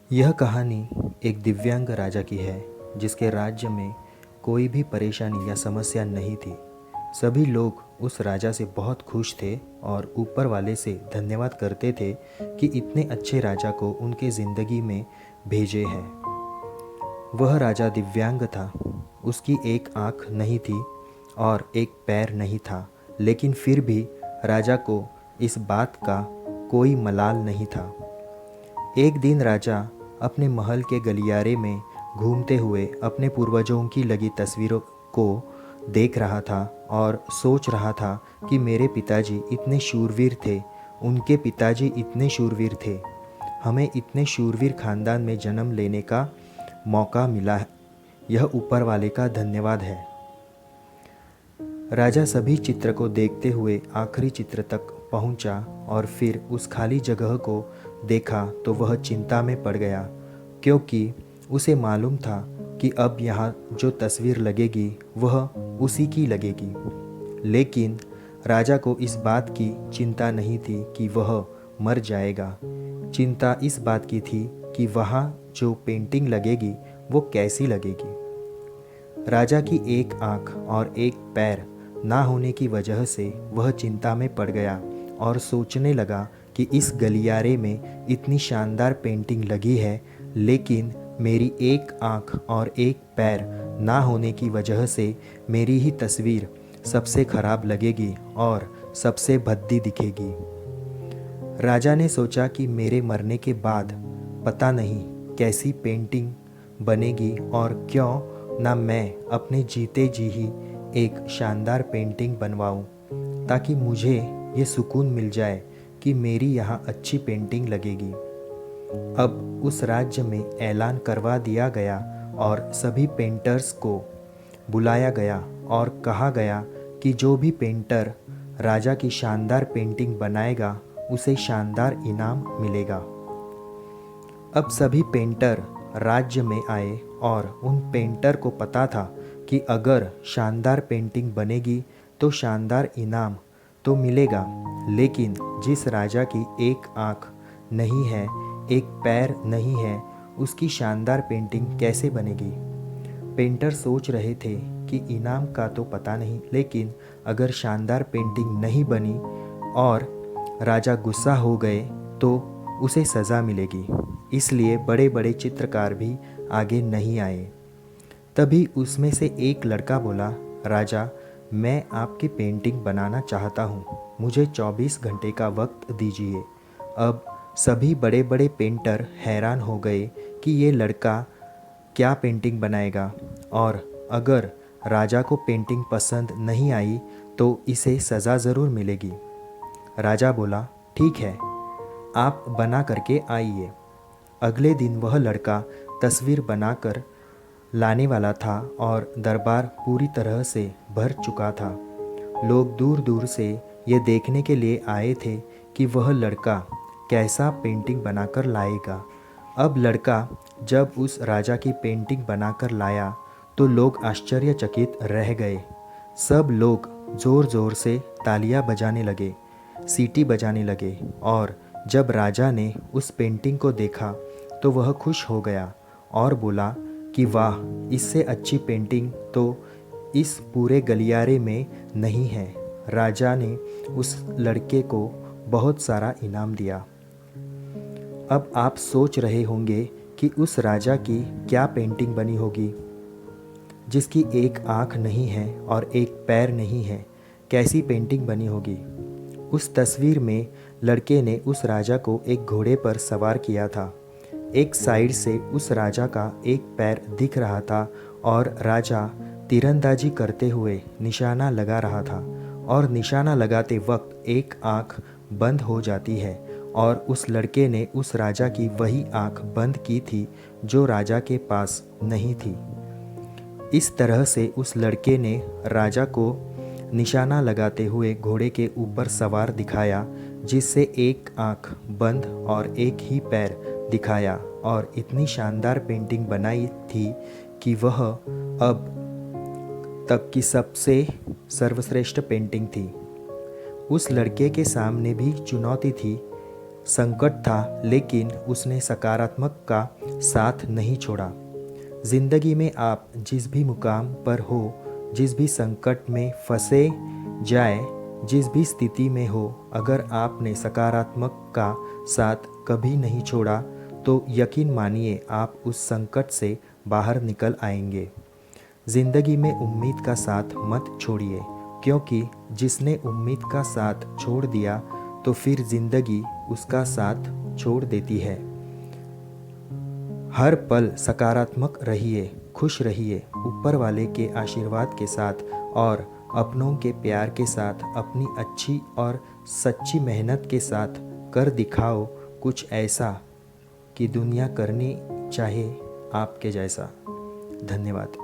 यह कहानी एक दिव्यांग राजा की है जिसके राज्य में कोई भी परेशानी या समस्या नहीं थी। सभी लोग उस राजा से बहुत खुश थे और ऊपर वाले से धन्यवाद करते थे कि इतने अच्छे राजा को उनके ज़िंदगी में भेजे हैं। वह राजा दिव्यांग था। उसकी एक आँख नहीं थी और एक पैर नहीं था, लेकिन फिर भी राजा को इस बात का कोई मलाल नहीं था। एक दिन राजा अपने महल के गलियारे में घूमते हुए अपने पूर्वजों की लगी तस्वीरों को देख रहा था और सोच रहा था कि मेरे पिताजी इतने शूरवीर थे, उनके पिताजी इतने शूरवीर थे, हमें इतने शूरवीर खानदान में जन्म लेने का मौका मिला है। यह ऊपर वाले का धन्यवाद है। राजा सभी चित्र को देखते हुए आखिरी चित्र तक पहुंचा और फिर उस खाली जगह को देखा तो वह चिंता में पड़ गया, क्योंकि उसे मालूम था कि अब यहाँ जो तस्वीर लगेगी वह उसी की लगेगी। लेकिन राजा को इस बात की चिंता नहीं थी कि वह मर जाएगा। चिंता इस बात की थी कि वहाँ जो पेंटिंग लगेगी वो कैसी लगेगी। राजा की एक आँख और एक पैर ना होने की वजह से वह चिंता में पड़ गया और सोचने लगा कि इस गलियारे में इतनी शानदार पेंटिंग लगी है, लेकिन मेरी एक आँख और एक पैर ना होने की वजह से मेरी ही तस्वीर सबसे खराब लगेगी और सबसे भद्दी दिखेगी। राजा ने सोचा कि मेरे मरने के बाद पता नहीं कैसी पेंटिंग बनेगी और क्यों ना मैं अपने जीते जी ही एक शानदार पेंटिंग बनवाऊं, ताकि मुझे ये सुकून मिल जाए कि मेरी यहाँ अच्छी पेंटिंग लगेगी। अब उस राज्य में ऐलान करवा दिया गया और सभी पेंटर्स को बुलाया गया और कहा गया कि जो भी पेंटर राजा की शानदार पेंटिंग बनाएगा उसे शानदार इनाम मिलेगा। अब सभी पेंटर राज्य में आए और उन पेंटर को पता था कि अगर शानदार पेंटिंग बनेगी तो शानदार इनाम तो मिलेगा, लेकिन जिस राजा की एक आँख नहीं है, एक पैर नहीं है, उसकी शानदार पेंटिंग कैसे बनेगी। पेंटर सोच रहे थे कि इनाम का तो पता नहीं, लेकिन अगर शानदार पेंटिंग नहीं बनी और राजा गुस्सा हो गए तो उसे सज़ा मिलेगी। इसलिए बड़े बड़े चित्रकार भी आगे नहीं आए। तभी उसमें से एक लड़का बोला, राजा, मैं आपकी पेंटिंग बनाना चाहता हूँ, मुझे 24 घंटे का वक्त दीजिए। अब सभी बड़े बड़े पेंटर हैरान हो गए कि ये लड़का क्या पेंटिंग बनाएगा, और अगर राजा को पेंटिंग पसंद नहीं आई तो इसे सज़ा ज़रूर मिलेगी। राजा बोला, ठीक है, आप बना करके आइए। अगले दिन वह लड़का तस्वीर बनाकर लाने वाला था और दरबार पूरी तरह से भर चुका था। लोग दूर दूर से ये देखने के लिए आए थे कि वह लड़का कैसा पेंटिंग बनाकर लाएगा। अब लड़का जब उस राजा की पेंटिंग बनाकर लाया तो लोग आश्चर्यचकित रह गए। सब लोग ज़ोर ज़ोर से तालियां बजाने लगे, सीटी बजाने लगे, और जब राजा ने उस पेंटिंग को देखा तो वह खुश हो गया और बोला कि वाह, इससे अच्छी पेंटिंग तो इस पूरे गलियारे में नहीं है। राजा ने उस लड़के को बहुत सारा इनाम दिया। अब आप सोच रहे होंगे कि उस राजा की क्या पेंटिंग बनी होगी, जिसकी एक आँख नहीं है और एक पैर नहीं है, कैसी पेंटिंग बनी होगी। उस तस्वीर में लड़के ने उस राजा को एक घोड़े पर सवार किया था। एक साइड से उस राजा का एक पैर दिख रहा था और राजा तीरंदाजी करते हुए निशाना लगा रहा था, और निशाना लगाते वक्त एक आँख बंद हो जाती है, और उस लड़के ने उस राजा की वही आँख बंद की थी जो राजा के पास नहीं थी। इस तरह से उस लड़के ने राजा को निशाना लगाते हुए घोड़े के ऊपर सवार दिखाया, जिससे एक आँख बंद और एक ही पैर दिखाया, और इतनी शानदार पेंटिंग बनाई थी कि वह अब तक की सबसे सर्वश्रेष्ठ पेंटिंग थी। उस लड़के के सामने भी चुनौती थी संकट था, लेकिन उसने सकारात्मक का साथ नहीं छोड़ा। ज़िंदगी में आप जिस भी मुकाम पर हो, जिस भी संकट में फंसे जाए, जिस भी स्थिति में हो, अगर आपने सकारात्मक का साथ कभी नहीं छोड़ा तो यकीन मानिए आप उस संकट से बाहर निकल आएंगे। ज़िंदगी में उम्मीद का साथ मत छोड़िए, क्योंकि जिसने उम्मीद का साथ छोड़ दिया तो फिर ज़िंदगी उसका साथ छोड़ देती है। हर पल सकारात्मक रहिए, खुश रहिए, ऊपर वाले के आशीर्वाद के साथ और अपनों के प्यार के साथ अपनी अच्छी और सच्ची मेहनत के साथ कर दिखाओ कुछ ऐसा कि दुनिया करनी चाहे आपके जैसा। धन्यवाद।